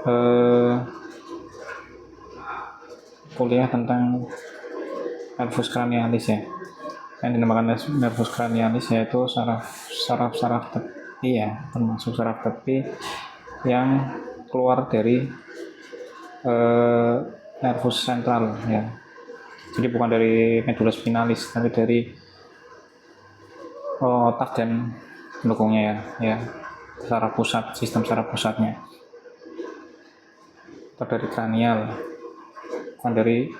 eh, kuliah tentang nervus cranialis ya. Yang dinamakan nervus cranialis yaitu saraf tepi ya, termasuk saraf tepi yang keluar dari nervus sentral ya. Jadi bukan dari medula spinalis, tapi dari otak dan pendukungnya ya, saraf pusat, sistem saraf pusatnya. Atau dari kranial, bukan dari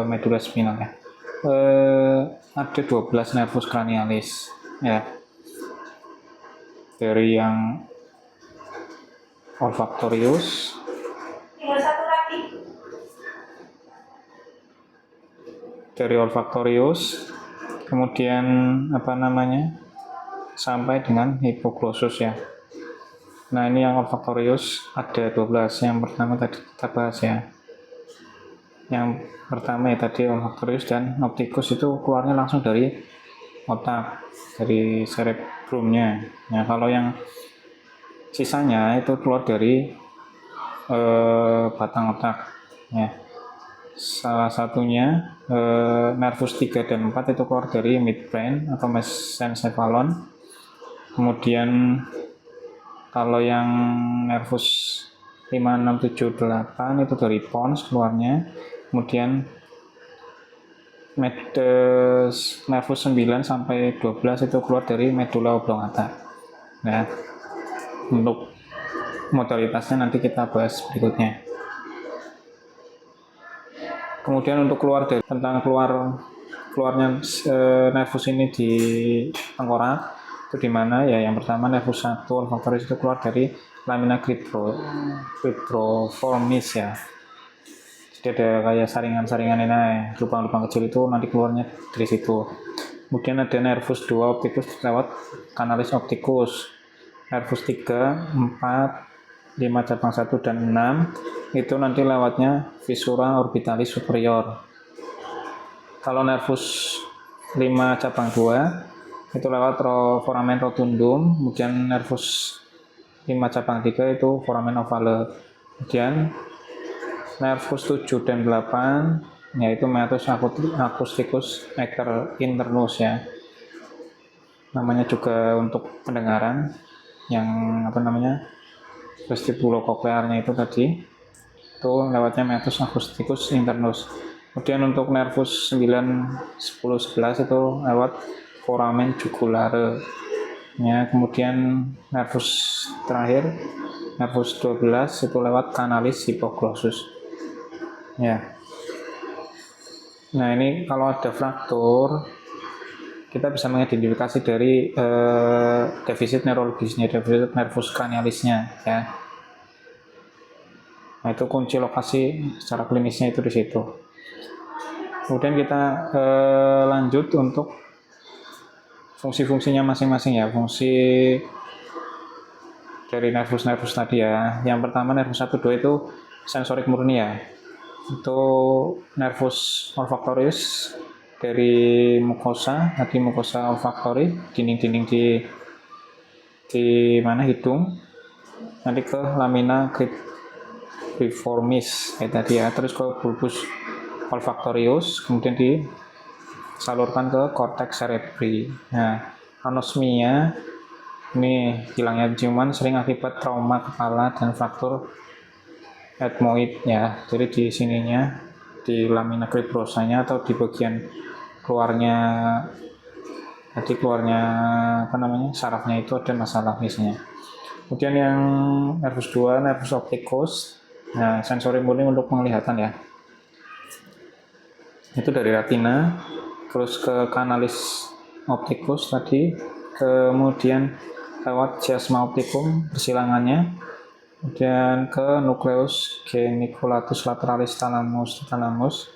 medula spinal ya. Ada 12 nervus cranialis ya, dari yang olfaktorius, kemudian sampai dengan hipoglossus ya. Nah ini yang olfaktorius ada 12. Yang pertama tadi kita bahas ya, yang pertama ya tadi olfaktorius dan optikus itu keluarnya langsung dari otak, dari cerebrumnya. Nah kalau yang sisanya itu keluar dari batang otak ya. Salah satunya nervus 3 dan 4 itu keluar dari midbrain atau mesencephalon. Kemudian kalau yang nervus 5, 6, 7, 8 itu dari pons keluarnya. Kemudian nervus 9 sampai 12 itu keluar dari medula oblongata. Nah, untuk modalitasnya nanti kita bahas berikutnya. Kemudian untuk keluarnya nervus ini di tengkorak itu di mana ya? Yang pertama nervus 1 olfaktorius itu keluar dari lamina cribriformis ya. Jadi ada kayak saringan-saringan ini, lubang-lubang kecil itu nanti keluarnya dari situ. Kemudian ada nervus 2 optikus lewat canalis opticus. Nervus 3, 4, 5 cabang 1 dan 6 itu nanti lewatnya viscera orbitalis superior. Kalau nervus 5 cabang 2 itu lewat foramen rotundum. Kemudian nervus 5 cabang 3 itu foramen ovale. Kemudian nervus 7 dan 8 yaitu meatus acousticus internus ya, namanya juga untuk pendengaran yang vestibulococlearnya itu tadi itu lewatnya meatus acousticus internus. Kemudian untuk nervus 9, 10, 11 itu lewat foramen jugulare ya. Kemudian nervus terakhir nervus 12 itu lewat canalis hipoglossus ya. Nah ini kalau ada fraktur kita bisa mengidentifikasi dari defisit neurologisnya, defisit nervus cranialisnya ya. Nah itu kunci lokasi secara klinisnya itu di situ. Kemudian kita lanjut untuk fungsi-fungsinya masing-masing ya, fungsi dari nervus tadi ya. Yang pertama nervus 1, 2 itu sensorik murni ya. Itu nervus olfaktorius dari mukosa olfaktori, dinding-dinding di mana hidung, nanti ke lamina cribriformis kayak tadi ya, terus ke bulbus olfaktorius, kemudian disalurkan ke cortex cerebri. Nah, anosmia ini hilangnya ciuman sering akibat trauma kepala dan fraktur ethmoid ya. Jadi di sininya di lamina cribrosanya atau di bagian keluarnya sarafnya itu ada masalah biasanya. Kemudian yang nervus 2 nervus opticus, nah sensori murni untuk penglihatan ya, itu dari retina terus ke canalis opticus tadi, kemudian lewat chiasma opticum persilangannya, kemudian ke nucleus geniculatus lateralis thalamus,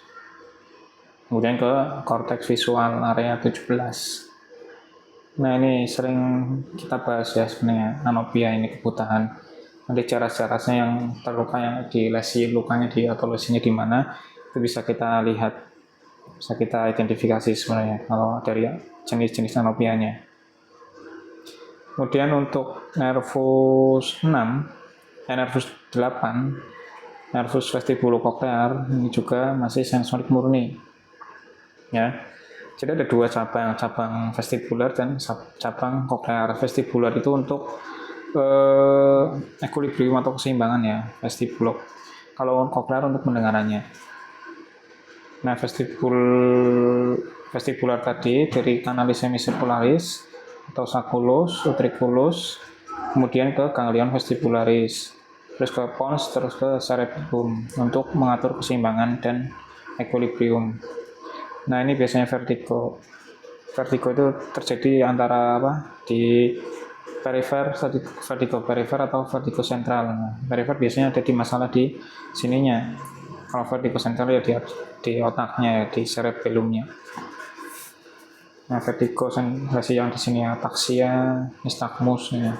kemudian ke cortex visual area 17. Nah ini sering kita bahas ya sebenarnya, anopia ini kebutahan. Nanti cara-caranya yang terluka, yang di lesi lukanya di otolesinya di mana, itu bisa kita lihat, bisa kita identifikasi sebenarnya kalau dari jenis-jenis anopianya. Kemudian untuk nervus 8 nervus vestibulocochlear ini juga masih sensorik murni ya. Jadi ada dua cabang vestibular dan cabang cochlear. Vestibular itu untuk equilibrium atau keseimbangan ya, vestibulok. Kalau cochlear untuk pendengarannya. Nah, vestibular tadi dari kanalis hemisircularis atau sacculus, utriculus, kemudian ke ganglion vestibularis, terus ke pons, terus ke cerebellum untuk mengatur keseimbangan dan equilibrium. Nah, ini biasanya vertigo. Vertigo itu terjadi antara di perifer, vertigo perifer atau vertigo sentral. Nah, perifer biasanya ada di masalah di sininya. Kalau vertigo sentral ya di otaknya ya, di cerebellumnya. Nah, vertigo sensasi yang di sini ataksia, nystagmus ya.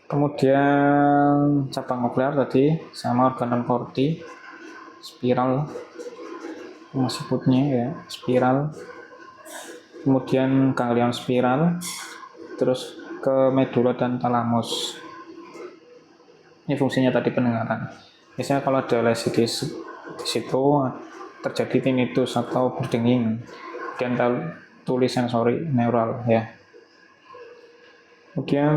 Kemudian cabang cochlear tadi sama organon corti, spiral, sebutnya ya, spiral. Kemudian ganglion spiral, terus ke medula dan talamus. Ini fungsinya tadi pendengaran. Biasanya kalau ada lesi di situ terjadi tinnitus atau berdenging, dan tuli sensori neural ya. Kemudian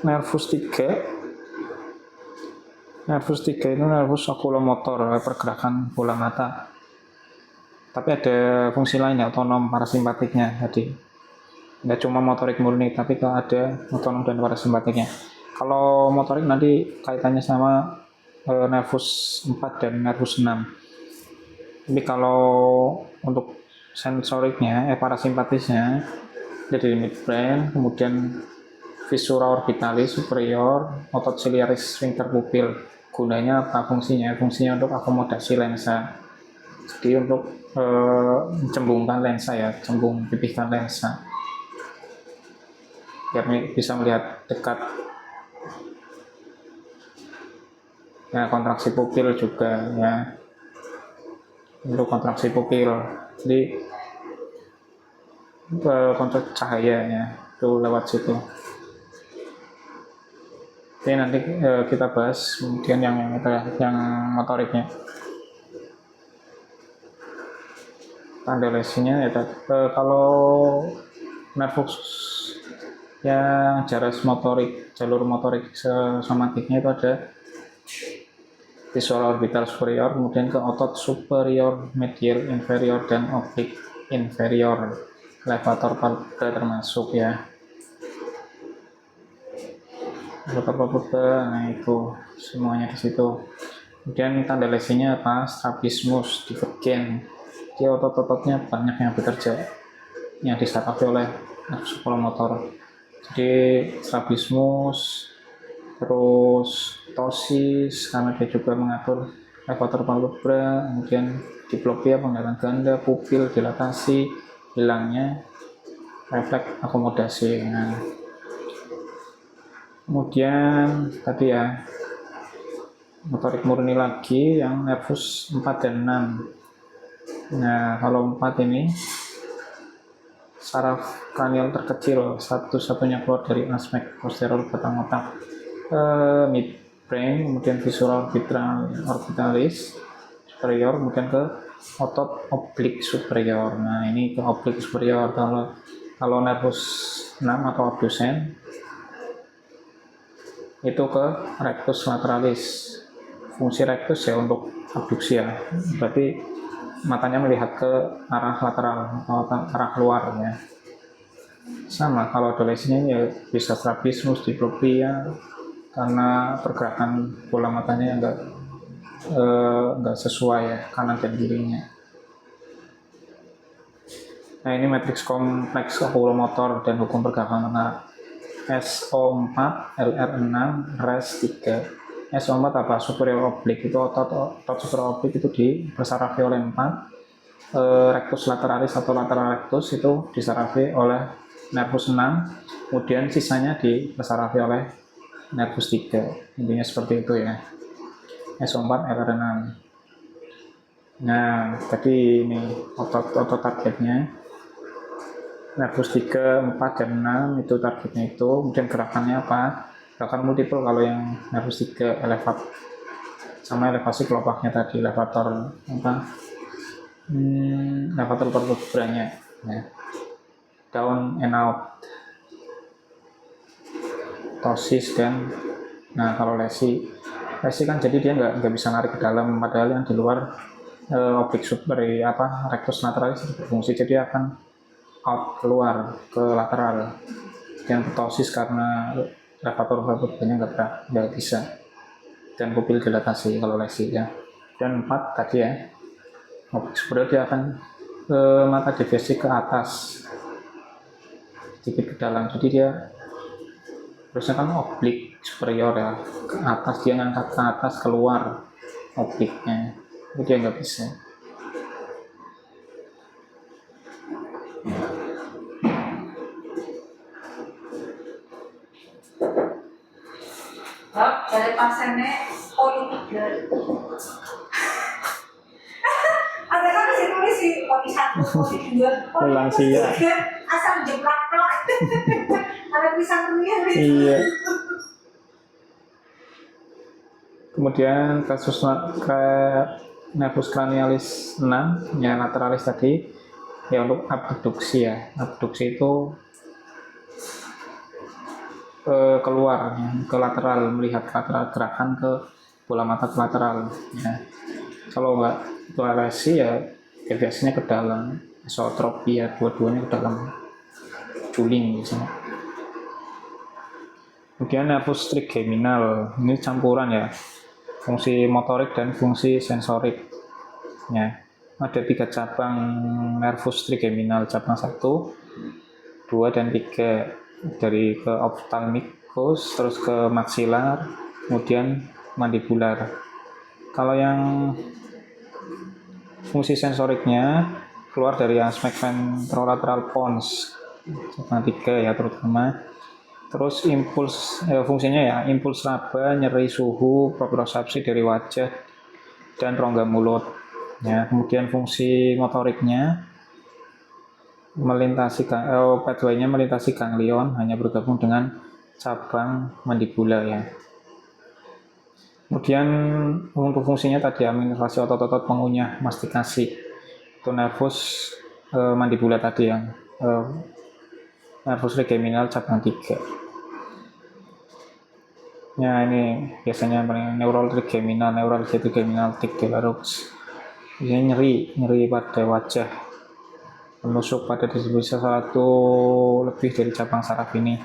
nervus 3 itu nervus oculomotor, pergerakan bola mata. Tapi ada fungsi lain ya, otonom parasimpatiknya tadi. Tidak cuma motorik murni, tapi kalau ada otonom dan parasimpatiknya. Kalau motorik nanti kaitannya sama nervus 4 dan nervus 6. Tapi kalau untuk sensoriknya, parasimpatisnya jadi midbrain, kemudian visura orbitalis superior, otot ciliaris sphincter pupil. Gunanya apa fungsinya? Fungsinya untuk akomodasi lensa. Jadi untuk mencembungkan lensa ya, pipihkan lensa. Biar bisa melihat dekat. Ya, kontraksi pupil juga ya. Untuk kontraksi pupil. Jadi kontraksi cahaya ya, itu lewat situ. Oke, nanti kita bahas kemudian yang motoriknya. Tanda lesinya ya, kalau nervus yang jalur motorik somatiknya itu ada visual orbital superior, kemudian ke otot superior, medial inferior, dan oblique inferior, levator palpebra termasuk ya. Levator palpebra, nah itu semuanya di situ. Kemudian tanda lesinya apa? Strabismus, divergen. Dia otot-ototnya banyak yang bekerja, yang disarapi oleh nervus oculomotor. Jadi strabismus, terus ptosis karena dia juga mengatur levator palpebra, kemudian diplopia penglihatan ganda, pupil dilatasi, hilangnya refleks akomodasi. Nah, kemudian tadi ya motorik murni lagi yang nervus 4 dan 6. Nah, kalau 4 ini saraf kranial terkecil, satu-satunya keluar dari aspek posterior batang otak, midbrain, kemudian visura orbitalis superior, kemudian ke otot oblik superior. Nah, ini ke oblik superior. Kalau nervus 6 atau abdusen itu ke rectus lateralis. Fungsi rectus ya untuk abduksi ya, berarti matanya melihat ke arah lateral atau arah luar ya. Sama kalau adolescentnya ya bisa strabismus, diplopia karena pergerakan bola matanya enggak sesuai ya, kanan dan kirinya. Nah, ini matriks kompleks oculomotor dan hukum pergerakan mata. SO4, LR6, RES3. SO4 apa? Superior oblique, itu otot superior oblique itu disarafi oleh 4. Rectus lateralis atau lateral rectus itu disarafi oleh nervus 6, kemudian sisanya disarafi oleh nervus 3. Intinya seperti itu ya. SO4, LR6. Nah, tadi ini otot targetnya. Nervus 3, 4, dan 6 itu targetnya itu. Kemudian gerakannya apa? Gerakan multiple kalau yang nervus 3 elevat sama elevasi kelopaknya tadi, elevator elevator vertebranya ya. Down and out, tosis, dan nah kalau lesi kan jadi dia nggak bisa narik ke dalam, padahal yang di luar oblik rectus lateralis berfungsi, jadi akan out, keluar ke lateral. Yang tosis karena elevator vertebranya nggak bisa, dan pupil dilatasi kalau lesi ya. Dan 4 tadi ya, oblik superior dia akan mata deviasi ke atas sedikit ke dalam, jadi dia terusnya kan oblik superior ya, ke atas, dia ngangkat ke atas keluar obliknya, itu dia nggak bisa. Dari pasiennya politik. Ada kan di tulis sih poli 1, poli 2, lansia asal jeplak dong. Ada tulisan tulisan. Iya. Kemudian kasus nervus cranialis 6 ya, lateralis tadi ya, untuk abduksi ya. Abduksi itu keluar ya, ke lateral, melihat ke lateral, gerakan ke bola mata ke lateral ya. Kalau enggak itu lesi ya biasanya ke dalam, isotropi ya, dua-duanya ke dalam, juling biasanya. Kemudian nervus trigeminal, ini campuran ya, fungsi motorik dan fungsi sensorik ya. Ada 3 cabang nervus trigeminal, cabang 1, 2, dan 3, dari ke ophthalmicus terus ke maxilar, kemudian mandibular. Kalau yang fungsi sensoriknya keluar dari aspek ventrolateral pons, cabang 3 ya terutama. Terus impuls fungsinya ya, impuls laba, nyeri suhu, propriosepsi dari wajah dan rongga mulut ya. Kemudian fungsi motoriknya melintasi pathway-nya melintasi ganglion, hanya bergabung dengan cabang mandibula ya. Kemudian untuk fungsinya tadi aminorasi otot-otot pengunyah mastikasi, itu nervus mandibula tadi yang nervus trigeminal cabang 3 ya. Ini biasanya paling neural trigeminal tic delarux, ini nyeri pada wajah, menusuk pada distribusi satu lebih dari cabang saraf ini.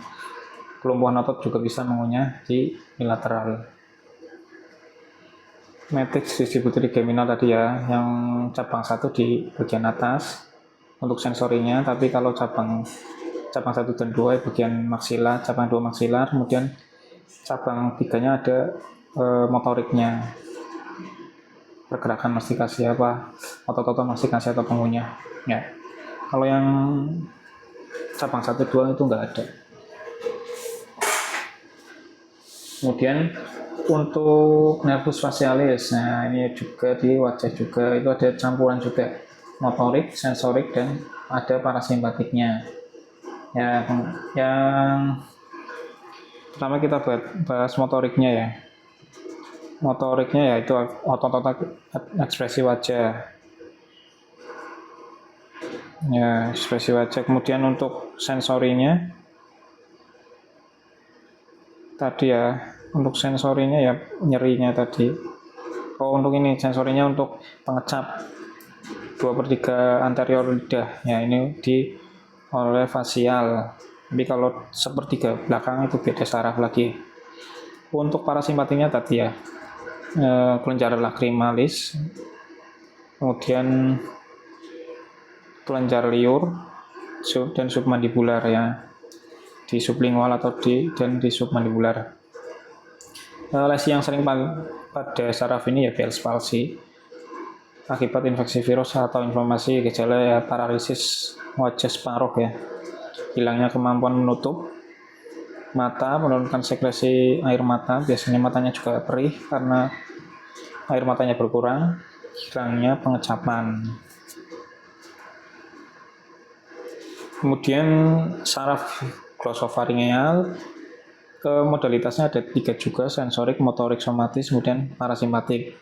Kelumpuhan otot juga bisa mengunyah di bilateral. Matrix distribusi trigeminal tadi ya, yang cabang 1 di bagian atas untuk sensorinya, tapi kalau cabang 1 dan 2 bagian maksilar, cabang 2 maksilar, kemudian cabang 3-nya ada motoriknya, pergerakan mastikasi otot-otot mastikasi atau pengunyah ya. Kalau yang cabang 1, 2 itu enggak ada. Kemudian untuk nervus facialis, nah ini juga di wajah juga, itu ada campuran juga motorik, sensorik, dan ada parasimpatiknya ya. Yang pertama kita bahas motoriknya ya. Motoriknya yaitu otot-otot ekspresi wajah ya, ekspresi wajah. Kemudian untuk sensorinya tadi ya, untuk sensorinya ya nyerinya tadi. Untuk ini sensorinya untuk pengecap 2/3 anterior lidah ya, ini oleh fasial. Tapi kalau sepertiga belakang itu beda saraf lagi. Untuk parasimpatiknya tadi ya, kelenjar lacrimalis, kemudian kelenjar liur dan submandibular ya, di sublingual atau di submandibular. Lesi yang sering pada saraf ini ya Bell's palsy akibat infeksi virus atau inflamasi, gejala ya paralisis wajah separuh ya, hilangnya kemampuan menutup mata, menurunkan sekresi air mata, biasanya matanya juga perih karena air matanya berkurang, hilangnya pengecapan. Kemudian saraf glosopharyngeal modalitasnya ada 3 juga, sensorik, motorik, somatis, kemudian parasimpatik.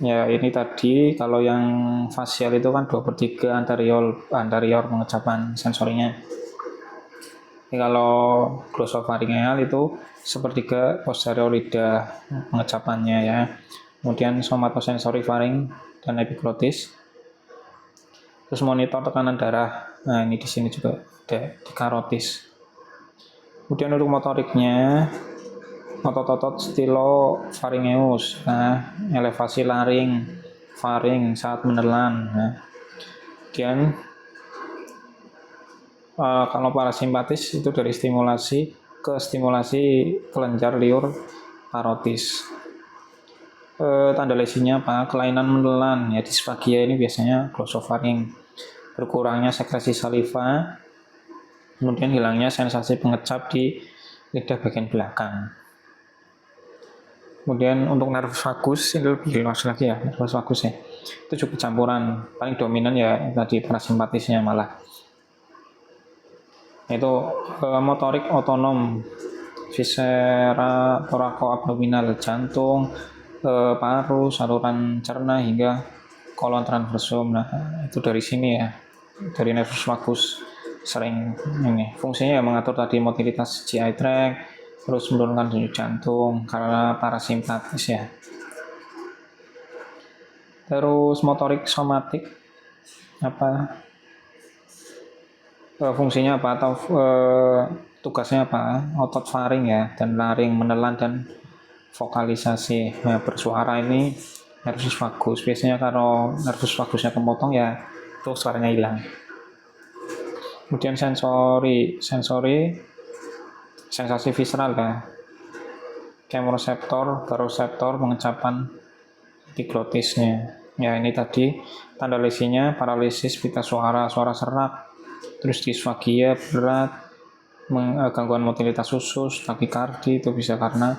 Ya ini tadi kalau yang fasial itu kan 2/3 anterior pengecapan sensorinya. Ini kalau glosopharyngeal itu 1/3 posterior lidah pengecapannya ya. Kemudian somatosensori faring dan epiglotis. Terus monitor tekanan darah. Nah ini di sini juga ada di karotis. Kemudian untuk motoriknya, otot-otot stylofaringeus, nah, elevasi laring, faring saat menelan. Nah, kemudian kalau parasimpatis itu dari stimulasi ke stimulasi kelenjar liur karotis. Tanda lesinya apa? Kelainan menelan, ya disfagia ini biasanya glosopharynx, berkurangnya sekresi saliva, kemudian hilangnya sensasi pengecap di lidah bagian belakang. Kemudian untuk nervus vagus ini lebih luas lagi ya, nervus vagus ya. Itu juga campuran, paling dominan ya tadi parasimpatisnya malah. Itu motorik otonom, viscera thoracoabdominal, jantung, paru, saluran cerna hingga kolon transversum. Nah, itu dari sini ya, dari nervus vagus sering ini. Fungsinya ya mengatur tadi motilitas GI tract, terus menurunkan denyut jantung karena parasimpatis ya. Terus motorik somatik apa? Fungsinya apa atau tugasnya apa? Otot faring ya dan laring, menelan dan vokalisasi. Nah, bersuara ini nervus vagus. Biasanya kalau nervus vagusnya kepotong ya itu suaranya hilang. Kemudian sensori sensasi visceral ya. Chemoresptor, baroreseptor, pengecapan epiglotisnya. Ya ini tadi tanda lesinya paralisis pita suara serak, terus disfagia berat, gangguan motilitas usus, takikardi itu bisa karena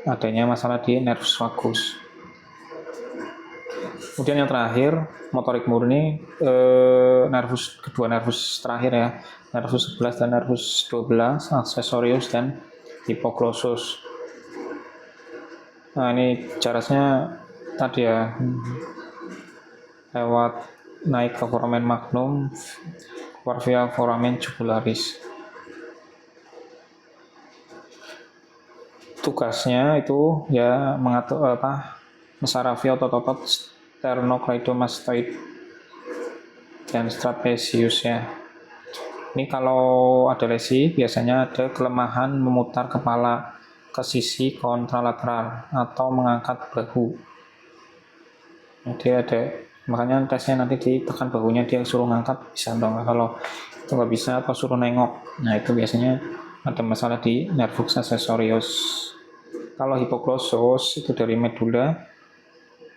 adanya masalah di nervus vagus. Kemudian yang terakhir motorik murni, kedua nervus terakhir ya, nervus 11 dan nervus 12, accessorius dan hipoglossus. Nah ini jaraknya tadi ya lewat naik ke foramen magnum, via foramen jugularis. Tugasnya itu ya mengatur mensarafi otot-otot sternocleidomastoid dan trapezius ya. Ini kalau ada lesi biasanya ada kelemahan memutar kepala ke sisi kontralateral atau mengangkat bahu. Jadi ada, makanya tesnya nanti ditekan bahunya, dia suruh ngangkat bisa atau enggak. Kalau itu nggak bisa atau suruh nengok, nah itu biasanya ada masalah di nervus accessorius. Kalau hipoglossus itu dari medula,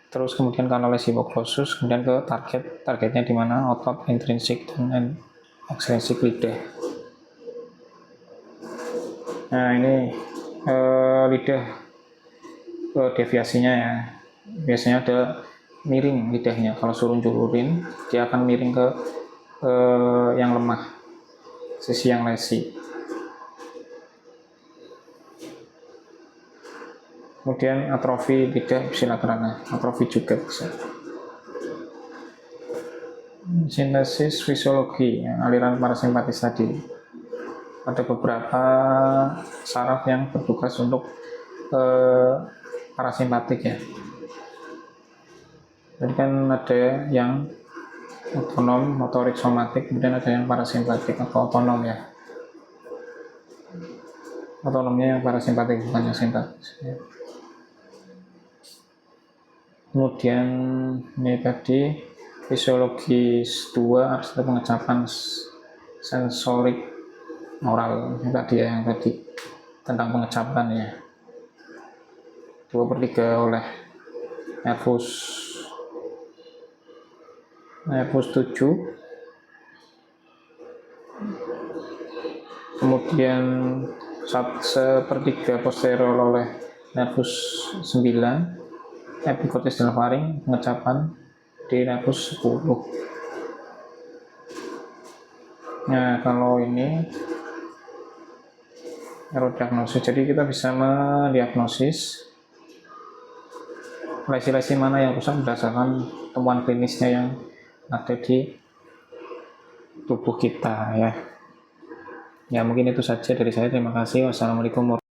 terus kemudian kanalis hipoglossus, kemudian ke targetnya di mana otot intrinsik dan ekstrinsik lidah. Nah ini lidah deviasinya ya, biasanya ada miring lidahnya. Kalau suruh julurin dia akan miring ke yang lemah, sisi yang lesi. Kemudian atrofi lidah ipsilaterana, atrofi juga bisa. Sintesis fisiologi, aliran parasimpatis tadi. Ada beberapa saraf yang bertugas untuk parasimpatik ya. Jadi kan ada yang otonom, motorik, somatik, kemudian ada yang parasimpatik atau otonom ya. Otonomnya yang parasimpatik bukan yang simpatis ya. Kemudian ini tadi fisiologi 2 harus ada pengecapan sensorik oral yang tadi tentang pengecapan ya. 2/3 oleh nervus 7, kemudian 1/3 posterior oleh nervus 9, epiglotis dan faring, pengecapan di nervus 10. Nah kalau ini error diagnosis. Jadi kita bisa mendiagnosis lesi-lesi mana yang rusak berdasarkan temuan klinisnya yang ada di tubuh kita ya. Ya mungkin itu saja dari saya. Terima kasih. Wassalamualaikum warahmatullahi wabarakatuh.